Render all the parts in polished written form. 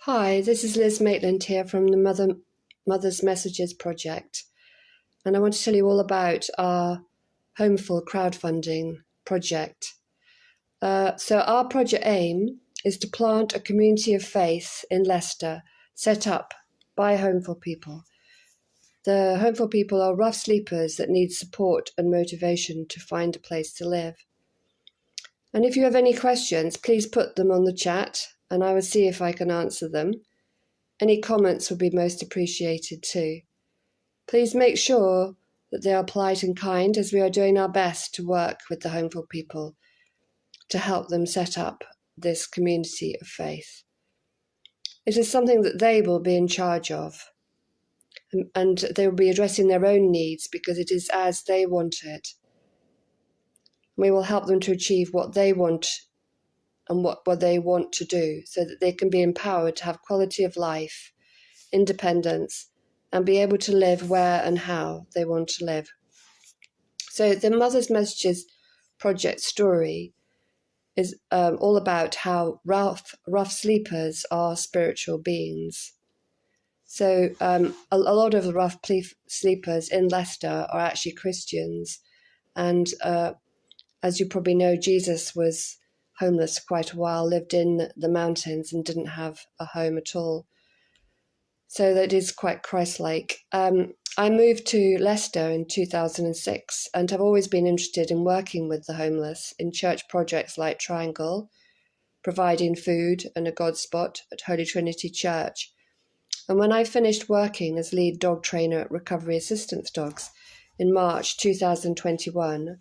Hi, this is Liz Maitland here from the Mother's Messages project, and I want to tell you all about our Homeful crowdfunding project. So our project aim is to plant a community of faith in Leicester set up by Homeful People. The Homeful People are rough sleepers that need support and motivation to find a place to live. And if you have any questions, please put them on the chat and I will see if I can answer them. Any comments would be most appreciated too. Please make sure that they are polite and kind, as we are doing our best to work with the Homeful People to help them set up this community of faith. It is something that they will be in charge of, and they will be addressing their own needs because it is as they want it. We will help them to achieve what they want and what they want to do so that they can be empowered to have quality of life, independence, and be able to live where and how they want to live. So the Mother's Messages project story is all about how rough sleepers are spiritual beings. So a lot of the rough sleepers in Leicester are actually Christians. And as you probably know, Jesus was homeless for quite a while, lived in the mountains and didn't have a home at all. So that is quite Christ-like. I moved to Leicester in 2006 and have always been interested in working with the homeless in church projects like Triangle, providing food and a God spot at Holy Trinity Church. And when I finished working as lead dog trainer at Recovery Assistance Dogs in March 2021,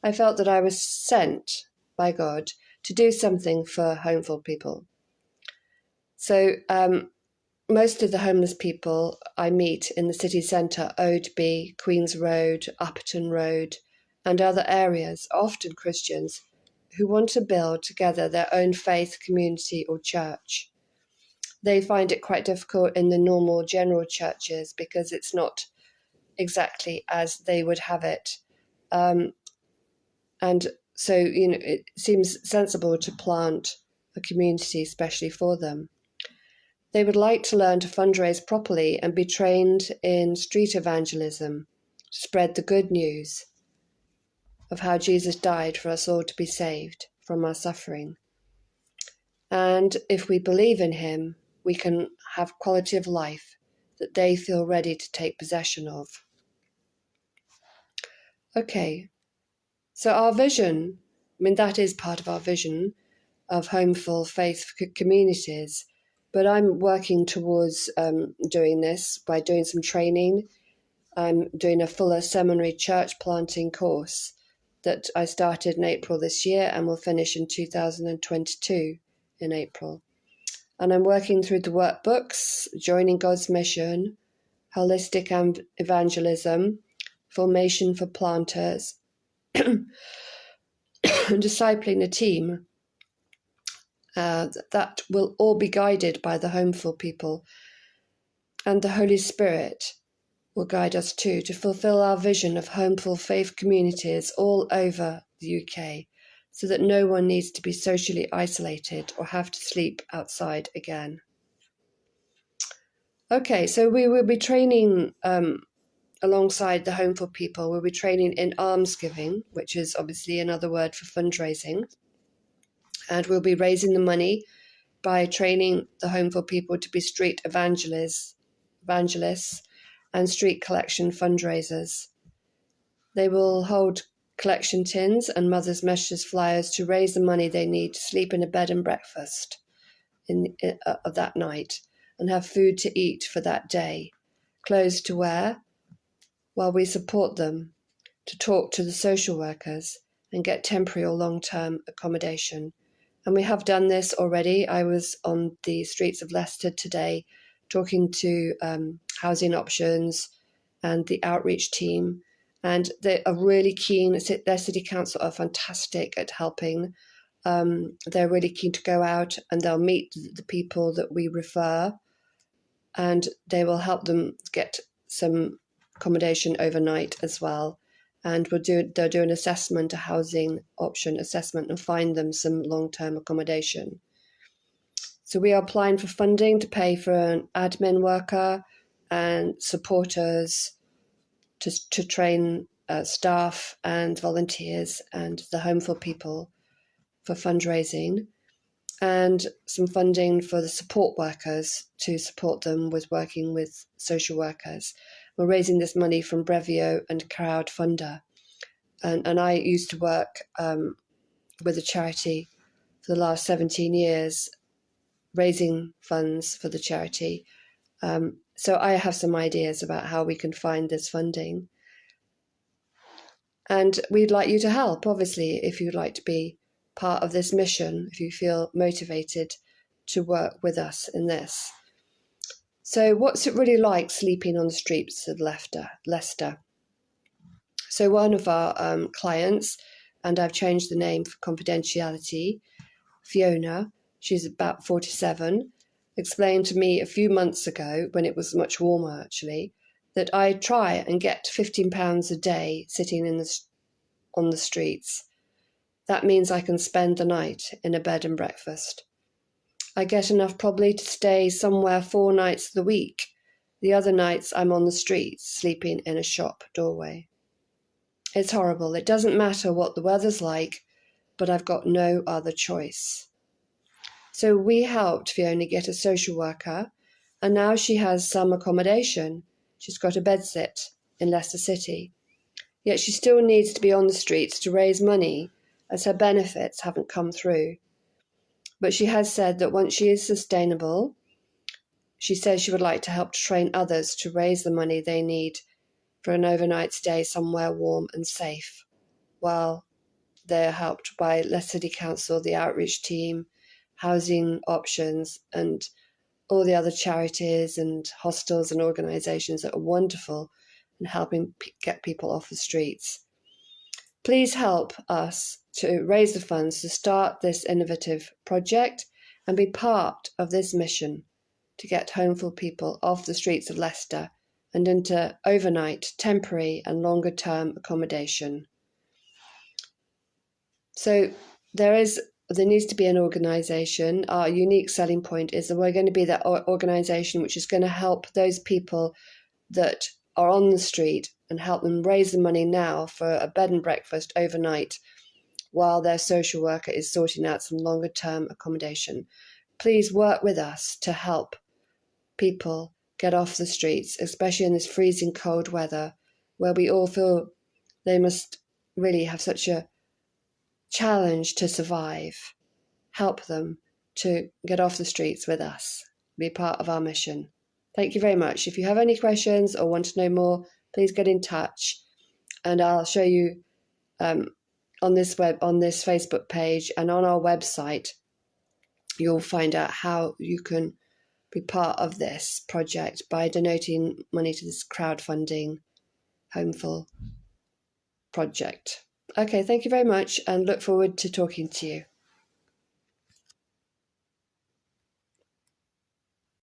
I felt that I was sent by God to do something for Homeful People. So most of the homeless people I meet in the city centre, Oadby, Queen's Road, Upperton Road, and other areas, are often Christians who want to build together their own faith community or church. They find it quite difficult in the normal general churches because it's not exactly as they would have it. And so, it seems sensible to plant a community especially for them. They would like to learn to fundraise properly and be trained in street evangelism, to spread the good news of how Jesus died for us all to be saved from our suffering. And if we believe in him, we can have quality of life that they feel ready to take possession of. Okay, so our vision, that is part of our vision of Homeful faith communities. But I'm working towards doing this by doing some training. I'm doing a fuller seminary church planting course that I started in April this year and will finish in 2022 in April. And I'm working through the workbooks, Joining God's Mission, Holistic Evangelism, Formation for Planters, and discipling a team that will all be guided by the Homeful People, and the Holy Spirit will guide us too to fulfill our vision of Homeful faith communities all over the UK, so that no one needs to be socially isolated or have to sleep outside again. Okay, so we will be training alongside the Homeful People. We'll be training in almsgiving, which is obviously another word for fundraising, and we'll be raising the money by training the Homeful People to be street evangelists and street collection fundraisers. They will hold collection tins and Mother's Messages flyers to raise the money they need to sleep in a bed and breakfast of that night and have food to eat for that day, clothes to wear, while we support them to talk to the social workers and get temporary or long-term accommodation. And we have done this already. I was on the streets of Leicester today talking to housing options and the outreach team, and they are really keen. Their city council are fantastic at helping. They're really keen to go out and they'll meet the people that we refer, and they will help them get some accommodation overnight as well. And they'll do an assessment, a housing option assessment, and find them some long-term accommodation. So we are applying for funding to pay for an admin worker and supporters to train staff and volunteers and the Homeful People for fundraising, and some funding for the support workers to support them with working with social workers. We're raising this money from Brevio and Crowdfunder. And I used to work with a charity for the last 17 years, raising funds for the charity. So I have some ideas about how we can find this funding. And we'd like you to help, obviously, if you'd like to be part of this mission, if you feel motivated to work with us in this. So what's it really like sleeping on the streets of Leicester? So one of our clients, and I've changed the name for confidentiality, Fiona, she's about 47, explained to me a few months ago, when it was much warmer actually, that I try and get £15 a day sitting on the streets. That means I can spend the night in a bed and breakfast. I get enough probably to stay somewhere 4 nights of the week. The other nights I'm on the streets, sleeping in a shop doorway. It's horrible. It doesn't matter what the weather's like, but I've got no other choice. So we helped Fiona get a social worker, and now she has some accommodation. She's got a bedsit in Leicester City. Yet she still needs to be on the streets to raise money, as her benefits haven't come through. But she has said that once she is sustainable, she says she would like to help to train others to raise the money they need for an overnight stay somewhere warm and safe, while they're helped by Leicester City Council, the outreach team, housing options, and all the other charities and hostels and organisations that are wonderful in helping get people off the streets. Please help us to raise the funds to start this innovative project and be part of this mission to get Homeful People off the streets of Leicester and into overnight, temporary and longer term accommodation. So there needs to be an organisation. Our unique selling point is that we're going to be that organisation which is going to help those people that are on the street and help them raise the money now for a bed and breakfast overnight while their social worker is sorting out some longer term accommodation. Please work with us to help people get off the streets, especially in this freezing cold weather where we all feel they must really have such a challenge to survive. Help them to get off the streets with us, be part of our mission. Thank you very much. If you have any questions or want to know more, please get in touch, and I'll show you on this Facebook page and on our website. You'll find out how you can be part of this project by donating money to this crowdfunding Homeful project. Okay, thank you very much, and look forward to talking to you.